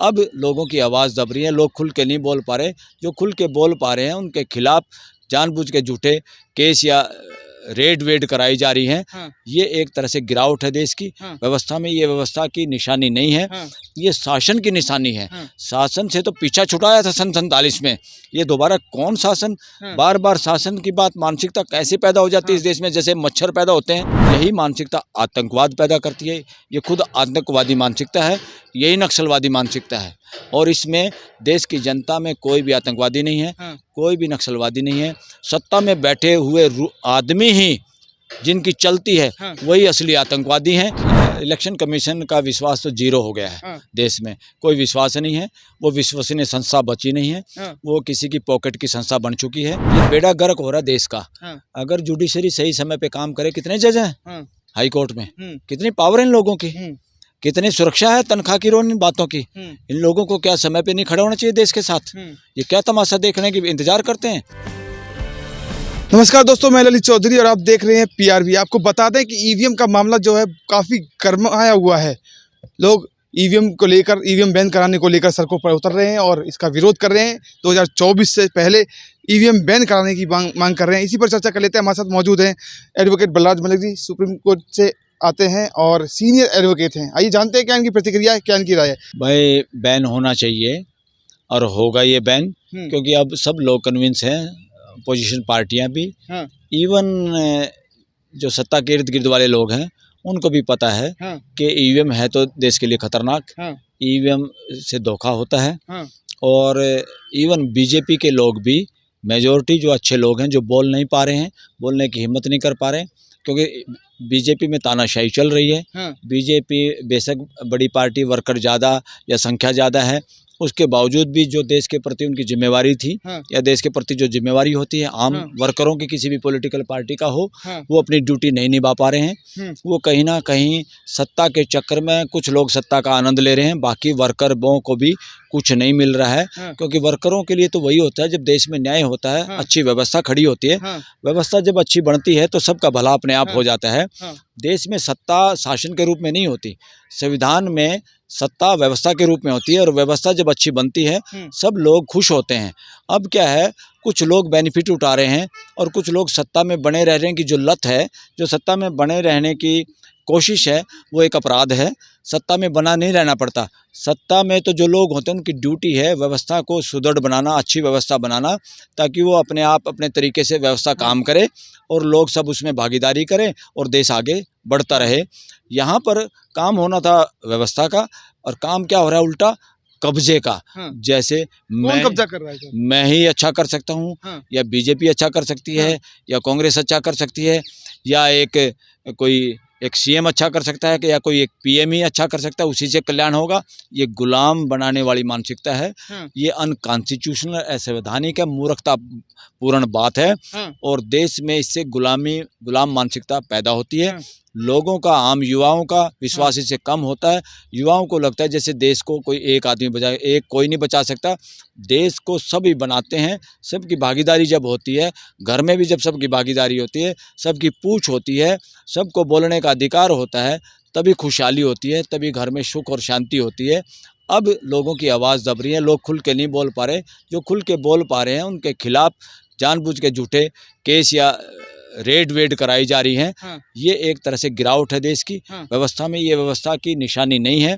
अब लोगों की आवाज़ दब रही है, लोग खुल के नहीं बोल पा रहे। जो खुल के बोल पा रहे हैं उनके खिलाफ जानबूझ के झूठे केस या रेड वेड कराई जा रही हैं। हाँ। ये एक तरह से गिरावट है देश की व्यवस्था में। ये व्यवस्था की निशानी नहीं है, ये शासन की निशानी है। शासन से तो पीछा छुड़ाया था सन 47 में, ये दोबारा कौन शासन? बार बार शासन की बात, मानसिकता कैसे पैदा हो जाती है इस देश में, जैसे मच्छर पैदा होते हैं। यही मानसिकता आतंकवाद पैदा करती है। ये खुद आतंकवादी मानसिकता है, यही नक्सलवादी मानसिकता है। और इसमें देश की जनता में कोई भी आतंकवादी नहीं है, कोई भी नक्सलवादी नहीं है। सत्ता में बैठे हुए आदमी ही जिनकी चलती है वही असली आतंकवादी हैं। इलेक्शन कमीशन का विश्वास तो जीरो हो गया है देश में, कोई विश्वास नहीं है। वो विश्वसनीय संस्था बची नहीं है, वो किसी की पॉकेट की संस्था बन चुकी है। ये बेड़ा गर्क हो रहा है देश का। अगर जुडिशरी सही समय पे काम करे, कितने जज हैं हाई कोर्ट में, कितनी पावर है इन लोगों की, कितनी सुरक्षा है तनख्वाह की इन बातों की। इन लोगों को क्या समय पे नहीं खड़ा होना चाहिए देश के साथ? ये क्या तमाशा देखने की इंतजार करते हैं? नमस्कार दोस्तों, मैं ललित चौधरी और आप देख रहे हैं पीआरवी। आपको बता दें कि ईवीएम का मामला जो है काफ़ी गरमाया हुआ है। लोग ईवीएम को लेकर, ईवीएम बैन कराने को लेकर सड़कों पर उतर रहे हैं और इसका विरोध कर रहे हैं। 2024 से पहले ईवीएम बैन कराने की मांग कर रहे हैं। इसी पर चर्चा कर लेते हैं। हमारे साथ मौजूद हैं advocate Balraj Malik ji, supreme court से आते हैं और सीनियर एडवोकेट हैं। आइए जानते हैं क्या इनकी प्रतिक्रिया है, क्या इनकी राय है। भाई, बैन होना चाहिए और होगा ये बैन, क्योंकि अब सब लोग कन्विंस हैं, पोजीशन पार्टियां भी, इवन जो सत्ता के इर्द गिर्द वाले लोग हैं उनको भी पता है कि ईवीएम है तो देश के लिए खतरनाक, ईवीएम से धोखा होता है। और इवन बीजेपी के लोग भी, मेजॉरिटी जो अच्छे लोग हैं, जो बोल नहीं पा रहे हैं, बोलने की हिम्मत नहीं कर पा रहे हैं, क्योंकि बीजेपी में तानाशाही चल रही है। बीजेपी बेशक बड़ी पार्टी, वर्कर ज़्यादा या संख्या ज़्यादा है, उसके बावजूद भी जो देश के प्रति उनकी जिम्मेवारी थी या देश के प्रति जो जिम्मेवारी होती है आम वर्करों की, किसी भी पॉलिटिकल पार्टी का हो, वो अपनी ड्यूटी नहीं निभा पा रहे हैं। वो कहीं ना कहीं सत्ता के चक्कर में, कुछ लोग सत्ता का आनंद ले रहे हैं, बाकी वर्करों को भी कुछ नहीं मिल रहा है। क्योंकि वर्करों के लिए तो वही होता है जब देश में न्याय होता है, अच्छी व्यवस्था खड़ी होती है। व्यवस्था जब अच्छी बनती है तो सबका भला अपने आप हो जाता है। देश में सत्ता शासन के रूप में नहीं होती, संविधान में सत्ता व्यवस्था के रूप में होती है। और व्यवस्था जब अच्छी बनती है सब लोग खुश होते हैं। अब क्या है, कुछ लोग बेनिफिट उठा रहे हैं और कुछ लोग सत्ता में बने रह रहे हैं। कि जो लत है, जो सत्ता में बने रहने की कोशिश है, वो एक अपराध है। सत्ता में बना नहीं रहना पड़ता। सत्ता में तो जो लोग होते हैं उनकी ड्यूटी है व्यवस्था को सुदृढ़ बनाना, अच्छी व्यवस्था बनाना, ताकि वो अपने आप अपने तरीके से व्यवस्था काम करे और लोग सब उसमें भागीदारी करें और देश आगे बढ़ता रहे। यहाँ पर काम होना था व्यवस्था का, और काम क्या हो रहा है उल्टा, कब्जे का। जैसे कौन कब्जा कर रहा है? मैं ही अच्छा कर सकता हूँ, या बीजेपी अच्छा कर सकती है, या कांग्रेस अच्छा कर सकती है, या कोई एक सीएम अच्छा कर सकता है, कि या कोई एक पीएम ही अच्छा कर सकता है, उसी से कल्याण होगा। ये गुलाम बनाने वाली मानसिकता है। ये अनकॉन्स्टिट्यूशनल, असंवैधानिक है, मूर्खता पूर्ण बात है। और देश में इससे गुलाम मानसिकता पैदा होती है। लोगों का, आम युवाओं का विश्वास इससे कम होता है। युवाओं को लगता है जैसे देश को कोई एक आदमी बचाए, एक कोई नहीं बचा सकता। देश को सभी बनाते हैं। सबकी भागीदारी जब होती है, घर में भी जब सबकी भागीदारी होती है, सबकी पूछ होती है, सबको बोलने का अधिकार होता है, तभी खुशहाली होती है, तभी घर में सुख और शांति होती है। अब लोगों की आवाज़ दब रही है, लोग खुल के नहीं बोल पा रहे। जो खुल के बोल पा रहे हैं उनके खिलाफ जानबूझ के झूठे केस या रेड वेड कराई जा रही हैं। ये एक तरह से गिरावट है देश की व्यवस्था में। ये व्यवस्था की निशानी नहीं है,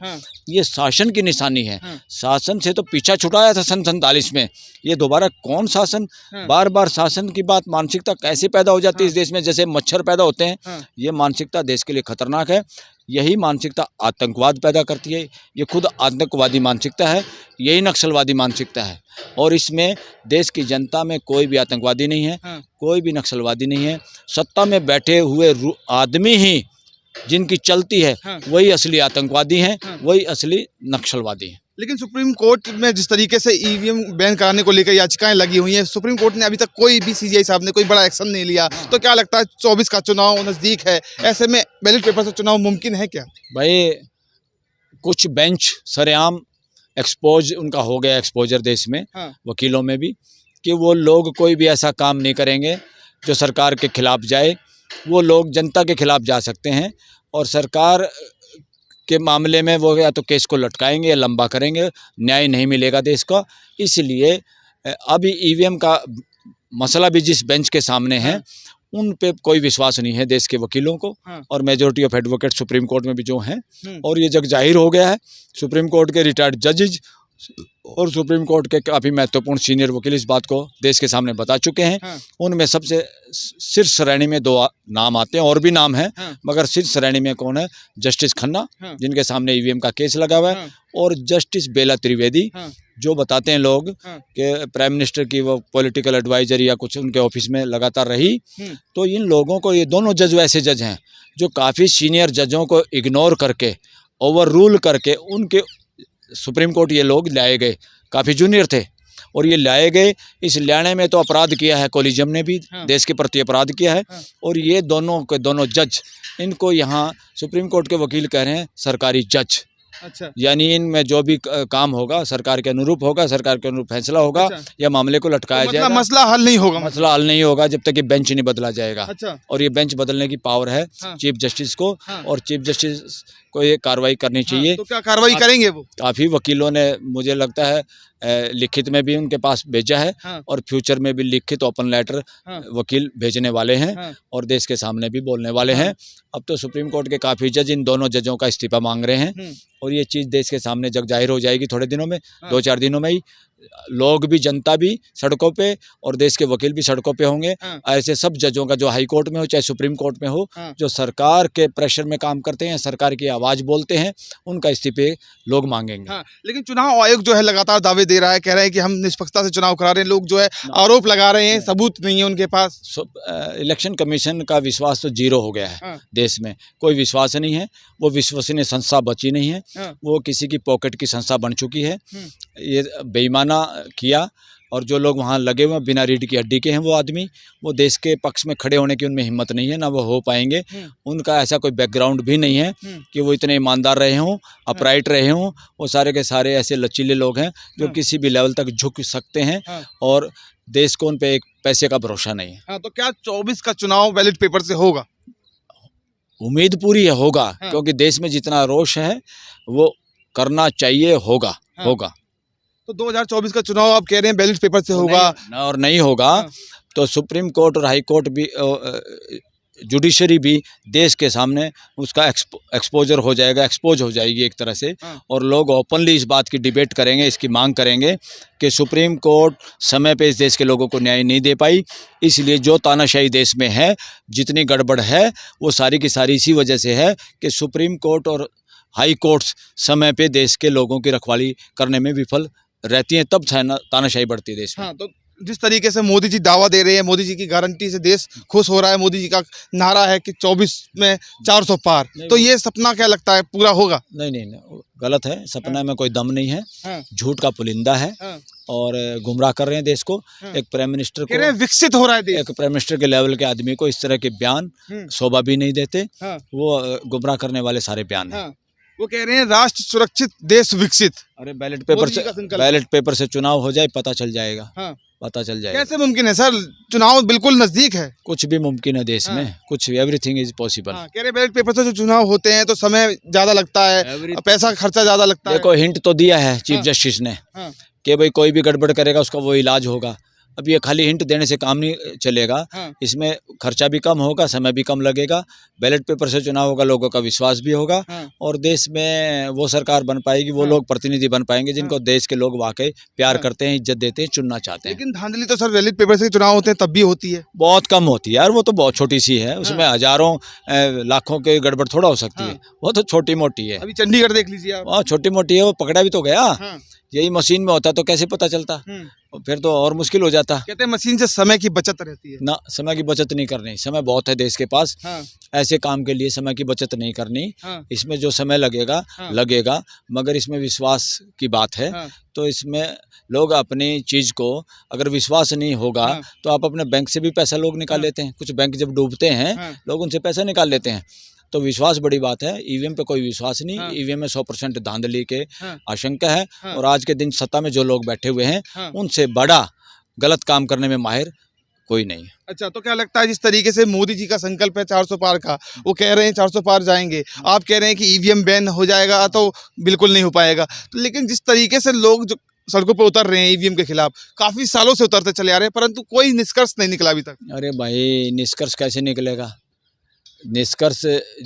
ये शासन की निशानी है। शासन से तो पीछा छुड़ाया था सन 47 में, ये दोबारा कौन शासन? बार बार शासन की बात, मानसिकता कैसे पैदा हो जाती है इस देश में, जैसे मच्छर पैदा होते हैं। ये मानसिकता देश के लिए खतरनाक है। यही मानसिकता आतंकवाद पैदा करती है। ये खुद आतंकवादी मानसिकता है, यही नक्सलवादी मानसिकता है। और इसमें देश की जनता में कोई भी आतंकवादी नहीं है, कोई भी नक्सलवादी नहीं है। सत्ता में बैठे हुए आदमी ही जिनकी चलती है वही असली आतंकवादी हैं, वही असली नक्सलवादी हैं। लेकिन सुप्रीम कोर्ट में जिस तरीके से ईवीएम बैन कराने को लेकर याचिकाएं लगी हुई हैं, सुप्रीम कोर्ट ने अभी तक कोई भी, सीजीआई साहब ने कोई बड़ा एक्शन नहीं लिया। तो क्या लगता है 24 का चुनाव नज़दीक है, ऐसे में बैलेट पेपर से चुनाव मुमकिन है क्या? भाई, कुछ बेंच सरेआम एक्सपोज उनका हो गया, एक्सपोजर देश में, वकीलों में भी, कि वो लोग कोई भी ऐसा काम नहीं करेंगे जो सरकार के खिलाफ जाए। वो लोग जनता के खिलाफ जा सकते हैं और सरकार के मामले में वो या तो केस को लटकाएंगे या लंबा करेंगे, न्याय नहीं मिलेगा देश को। इसलिए अभी ईवीएम का मसला भी जिस बेंच के सामने है, उन पे कोई विश्वास नहीं है देश के वकीलों को और majority of advocate supreme court में भी जो हैं, और ये जग जाहिर हो गया है। सुप्रीम कोर्ट के रिटायर्ड जजेज और सुप्रीम कोर्ट के काफ़ी महत्वपूर्ण सीनियर वकील इस बात को देश के सामने बता चुके हैं। उनमें सबसे शीर्ष श्रेणी में 2 नाम आते हैं, और भी नाम हैं, मगर शीर्ष श्रेणी में कौन है? जस्टिस खन्ना, जिनके सामने ईवीएम का केस लगा हुआ है, और जस्टिस बेला त्रिवेदी, जो बताते हैं लोग कि प्राइम मिनिस्टर की वो पॉलिटिकल एडवाइजर या कुछ उनके ऑफिस में लगातार रही। तो इन लोगों को, ये दोनों जज वैसे जज हैं जो काफ़ी सीनियर जजों को इग्नोर करके, ओवर रूल करके, उनके सुप्रीम कोर्ट ये लोग लाए गए। काफ़ी जूनियर थे और ये लाए गए। इस लाने में तो अपराध किया है कॉलेजियम ने भी, देश के प्रति अपराध किया है। और ये दोनों के दोनों जज, इनको यहाँ सुप्रीम कोर्ट के वकील कह रहे हैं सरकारी जज। अच्छा। यानी इनमें जो भी काम होगा सरकार के अनुरूप होगा, सरकार के अनुरूप फैसला होगा। अच्छा। या मामले को लटकाया तो जाएगा। मसला हल नहीं होगा, मसला हल नहीं होगा जब तक कि बेंच नहीं बदला जाएगा। अच्छा। और ये बेंच बदलने की पावर है चीफ जस्टिस को, और चीफ जस्टिस को ये कार्रवाई करनी चाहिए। तो क्या कार्रवाई करेंगे वो? काफ़ी वकीलों ने, मुझे लगता है लिखित में भी उनके पास भेजा है, और फ्यूचर में भी लिखित ओपन लेटर वकील भेजने वाले हैं, और देश के सामने भी बोलने वाले हैं। अब तो सुप्रीम कोर्ट के काफ़ी जज इन दोनों जजों का इस्तीफा मांग रहे हैं, और ये चीज़ देश के सामने जग जाहिर हो जाएगी थोड़े दिनों में, 2-4 दिनों में ही। लोग भी, जनता भी सड़कों पे, और देश के वकील भी सड़कों पे होंगे। ऐसे सब जजों का, जो हाई कोर्ट में हो चाहे सुप्रीम कोर्ट में हो, जो सरकार के प्रेशर में काम करते हैं, सरकार की आवाज़ बोलते हैं, उनका इस्तीफे लोग मांगेंगे। लेकिन चुनाव आयोग जो है लगातार दावे दे रहा है, कह रहे हैं कि हम निष्पक्षता से चुनाव करा रहे हैं। लोग जो है आरोप लगा रहे हैं, सबूत नहीं है उनके पास। इलेक्शन कमीशन का विश्वास तो 0 हो गया है। देश में कोई विश्वास नहीं है, वो विश्वसनीय संस्था बची नहीं है, वो किसी की पॉकेट की संस्था बन चुकी है। ये बेईमाना किया, और जो लोग वहाँ लगे हुए बिना रीढ़ की हड्डी के हैं, वो आदमी, वो देश के पक्ष में खड़े होने की उनमें हिम्मत नहीं है, ना वो हो पाएंगे। उनका ऐसा कोई बैकग्राउंड भी नहीं है कि वो इतने ईमानदार रहे हों, अपराइट रहे हों। वो सारे के सारे ऐसे लचीले लोग हैं जो किसी भी लेवल तक झुक सकते हैं, और देश को उन पे एक पैसे का भरोसा नहीं है। तो क्या 24 का चुनाव बैलेट पेपर से होगा? उम्मीद पूरी है होगा, क्योंकि देश में जितना रोष है वो करना चाहिए, होगा। तो 2024 का चुनाव आप कह रहे हैं बैलेट पेपर से होगा, और नहीं होगा तो सुप्रीम कोर्ट और हाई कोर्ट भी, जुडिशरी भी देश के सामने उसका एक्सपोजर हो जाएगा, एक्सपोज हो जाएगी एक तरह से। और लोग ओपनली इस बात की डिबेट करेंगे, इसकी मांग करेंगे कि सुप्रीम कोर्ट समय पे इस देश के लोगों को न्याय नहीं दे पाई, इसलिए जो तानाशाही देश में है, जितनी गड़बड़ है, वो सारी की सारी इसी वजह से है कि सुप्रीम कोर्ट और हाई कोर्ट्स समय पे देश के लोगों की रखवाली करने में विफल रहती हैं, तब तानाशाही बढ़ती है देश में। तो जिस तरीके से मोदी जी दावा दे रहे हैं, मोदी जी की गारंटी से देश खुश हो रहा है, मोदी जी का नारा है कि 24 में 400 पार, तो ये सपना क्या लगता है पूरा होगा? नहीं, गलत है। सपना में कोई दम नहीं है, झूठ का पुलिंदा है, और गुमराह कर रहे हैं देश को। एक प्राइम मिनिस्टर को, विकसित हो रहा है देश, एक प्राइम मिनिस्टर के लेवल के आदमी को इस तरह के बयान शोभा भी नहीं देते। वो गुमराह करने वाले सारे बयान हैं। वो कह रहे हैं राष्ट्र सुरक्षित, देश विकसित। अरे बैलेट पेपर से चुनाव हो जाए, पता चल जाएगा। पता चल जाएगा। कैसे मुमकिन है सर? चुनाव बिल्कुल नजदीक है। कुछ भी मुमकिन है देश में, कुछ, एवरीथिंग इज पॉसिबल। कह रहे बैलेट पेपर से जो चुनाव होते हैं तो समय ज्यादा लगता है, पैसा खर्चा ज्यादा लगता है। देखो, हिंट तो दिया है चीफ जस्टिस ने कि भाई कोई भी गड़बड़ करेगा उसका वो इलाज होगा। अब ये खाली हिंट देने से काम नहीं चलेगा, इसमें खर्चा भी कम होगा, समय भी कम लगेगा, बैलेट पेपर से चुनाव होगा, लोगों का विश्वास भी होगा, और देश में वो सरकार बन पाएगी, वो लोग प्रतिनिधि बन पाएंगे जिनको देश के लोग वाकई प्यार करते हैं, इज्जत देते हैं, चुनना चाहते हैं। लेकिन धांधली तो सर बैलेट पेपर से चुनाव होते हैं तब भी होती है, बहुत कम होती है यार, वो तो बहुत छोटी सी है, उसमें हजारों लाखों के गड़बड़ थोड़ा हो सकती है, वो तो छोटी मोटी है। अभी चंडीगढ़ देख लीजिए आप, बहुत छोटी मोटी है, वो पकड़ा भी तो गया। यही मशीन में होता तो कैसे पता चलता? फिर तो और मुश्किल हो जाता। कहते हैं मशीन से समय की बचत रहती है ना, समय की बचत नहीं करनी, समय बहुत है देश के पास। ऐसे काम के लिए समय की बचत नहीं करनी। इसमें जो समय लगेगा, मगर इसमें विश्वास की बात है। तो इसमें लोग अपनी चीज़ को, अगर विश्वास नहीं होगा तो आप अपने बैंक से भी पैसा लोग निकाल लेते हैं। कुछ बैंक जब डूबते हैं लोग उनसे पैसा निकाल लेते हैं। तो विश्वास बड़ी बात है। ईवीएम पे कोई विश्वास नहीं। ईवीएम में 100% धांधली के आशंका है। और आज के दिन सत्ता में जो लोग बैठे हुए हैं उनसे बड़ा गलत काम करने में माहिर कोई नहीं। अच्छा, तो क्या लगता है जिस तरीके से मोदी जी का संकल्प है 400 पार का, वो कह रहे हैं 400 पार जाएंगे, आप कह रहे हैं कि ईवीएम बैन हो जाएगा तो बिल्कुल नहीं हो पाएगा, तो लेकिन जिस तरीके से लोग जो सड़कों पर उतर रहे हैं ईवीएम के खिलाफ, काफी सालों से उतरते चले आ रहे हैं, परंतु कोई निष्कर्ष नहीं निकला अभी तक। अरे भाई, निष्कर्ष कैसे निकलेगा? निष्कर्ष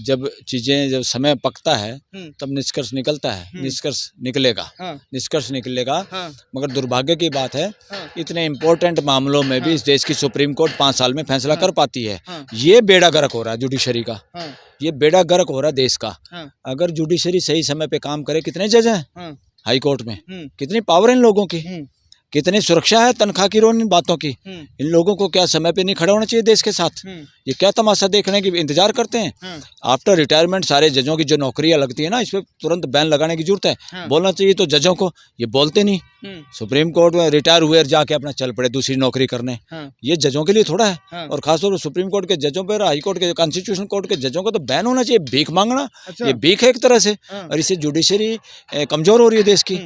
जब चीज़ें जब समय पकता है तब निष्कर्ष निकलता है, निष्कर्ष निकलेगा। हाँ। निष्कर्ष निकलेगा। हाँ। मगर दुर्भाग्य की बात है, हाँ। इतने इम्पोर्टेंट मामलों में भी इस देश की सुप्रीम कोर्ट 5 साल में फैसला कर पाती है। हाँ। ये बेड़ा गर्क हो रहा है जुडिशरी का। हाँ। ये बेड़ा गर्क हो रहा है देश का। हाँ। अगर जुडिशरी सही समय पे काम करे, कितने जज हैं हाँ। हाई कोर्ट में, कितनी पावर है इन लोगों की, कितनी सुरक्षा है तनख्वाह की इन बातों की। इन लोगों को क्या समय पे नहीं खड़ा होना चाहिए देश के साथ? ये क्या तमाशा देखने की इंतजार करते हैं? आफ्टर रिटायरमेंट सारे जजों की जो नौकरियां लगती है ना, इस पर तुरंत बैन लगाने की जरूरत है। बोलना चाहिए तो जजों को, ये बोलते नहीं। सुप्रीम कोर्ट में रिटायर हुए जाके अपना चल पड़े दूसरी नौकरी करने। ये जजों के लिए थोड़ा है। और खासतौर पर सुप्रीम कोर्ट के जजों पर, हाई कोर्ट के, कॉन्स्टिट्यूशन कोर्ट के जजों को तो बैन होना चाहिए। भीख मांगना, ये भीख है एक तरह से। और इससे जुडिशरी कमजोर हो रही है देश की।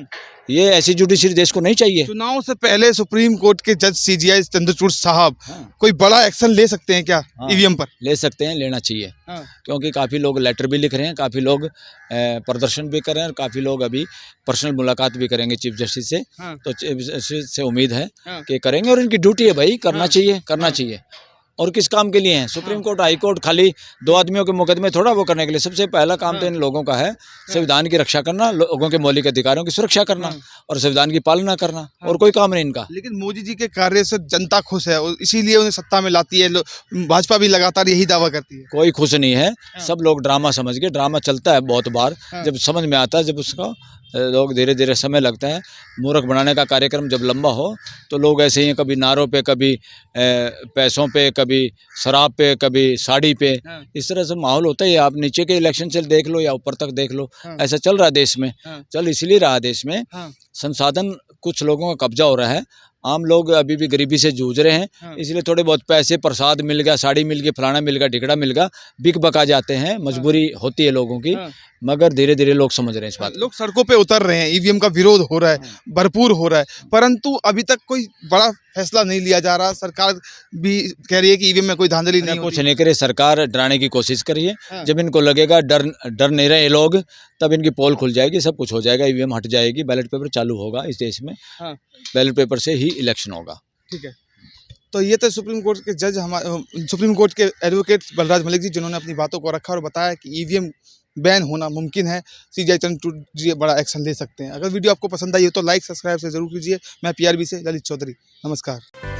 ये ऐसी जुडिशरी देश को नहीं चाहिए। चुनाव से पहले सुप्रीम कोर्ट के जज सीजीआई चंद्रचूड़ साहब कोई बड़ा एक्शन ले सकते हैं क्या ईवीएम पर? ले सकते हैं, लेना चाहिए। क्योंकि काफ़ी लोग लेटर भी लिख रहे हैं, काफ़ी लोग प्रदर्शन भी कर रहे हैं, और काफ़ी लोग अभी पर्सनल मुलाकात भी करेंगे चीफ जस्टिस से। तो चीफ जस्टिस से उम्मीद है कि करेंगे, और इनकी ड्यूटी है भाई, करना चाहिए, करना चाहिए। और किस काम के लिए हैं? सुप्रीम कोर्ट, हाई कोर्ट खाली 2 आदमियों के मुकदमे थोड़ा वो करने के लिए। सबसे पहला काम तो इन लोगों का है संविधान की रक्षा करना, लोगों के मौलिक अधिकारों की सुरक्षा करना और संविधान की पालना करना। और कोई काम नहीं इनका। लेकिन मोदी जी के कार्य से जनता खुश है, इसीलिए उन्हें सत्ता में लाती है। भाजपा भी लगातार यही दावा करती है। कोई खुश नहीं है, सब लोग ड्रामा समझ के, ड्रामा चलता है बहुत बार, जब समझ में आता है, जब उसका लोग धीरे धीरे समय लगता है। मूर्ख बनाने का कार्यक्रम जब लंबा हो तो लोग ऐसे ही, कभी नारों पे, कभी पैसों पे, कभी शराब पे, कभी साड़ी पे, इस तरह से माहौल होता है। आप नीचे के इलेक्शन से देख लो या ऊपर तक देख लो, ऐसा चल रहा है देश में। चल इसलिए रहा देश में, संसाधन कुछ लोगों का कब्जा हो रहा है। आम लोग अभी भी गरीबी से जूझ रहे हैं, इसलिए थोड़े बहुत पैसे, प्रसाद मिल गया, साड़ी मिल गई, फलाना मिल गया, ढिकड़ा मिल गया, बिक बका जाते हैं। मजबूरी होती है लोगों की, मगर धीरे धीरे लोग समझ रहे हैं इस बात। लोग सड़कों पे उतर रहे हैं, ईवीएम का विरोध हो रहा है, भरपूर हो रहा है, परंतु अभी तक कोई बड़ा फैसला नहीं लिया जा रहा। सरकार भी कह रही है कि ईवीएम में कोई धांधली नहीं कुछ नहीं करे। सरकार डराने की कोशिश कर रही है। जब इनको लगेगा डर नहीं रहे लोग, तब इनकी पोल खुल जाएगी, सब कुछ हो जाएगा, ईवीएम हट जाएगी, बैलेट पेपर चालू होगा इस देश में। बैलेट पेपर से ही इलेक्शन होगा। ठीक है, तो ये तो सुप्रीम कोर्ट के जज, हमारे सुप्रीम कोर्ट के एडवोकेट बलराज मलिक जी, जिन्होंने अपनी बातों को रखा और बताया कि ईवीएम बैन होना मुमकिन है। सीजीआई चंद्रचूड़ जी बड़ा एक्शन ले सकते हैं। अगर वीडियो आपको पसंद आई हो तो लाइक सब्सक्राइब से जरूर कीजिए। मैं पीआरबी से ललित चौधरी, नमस्कार।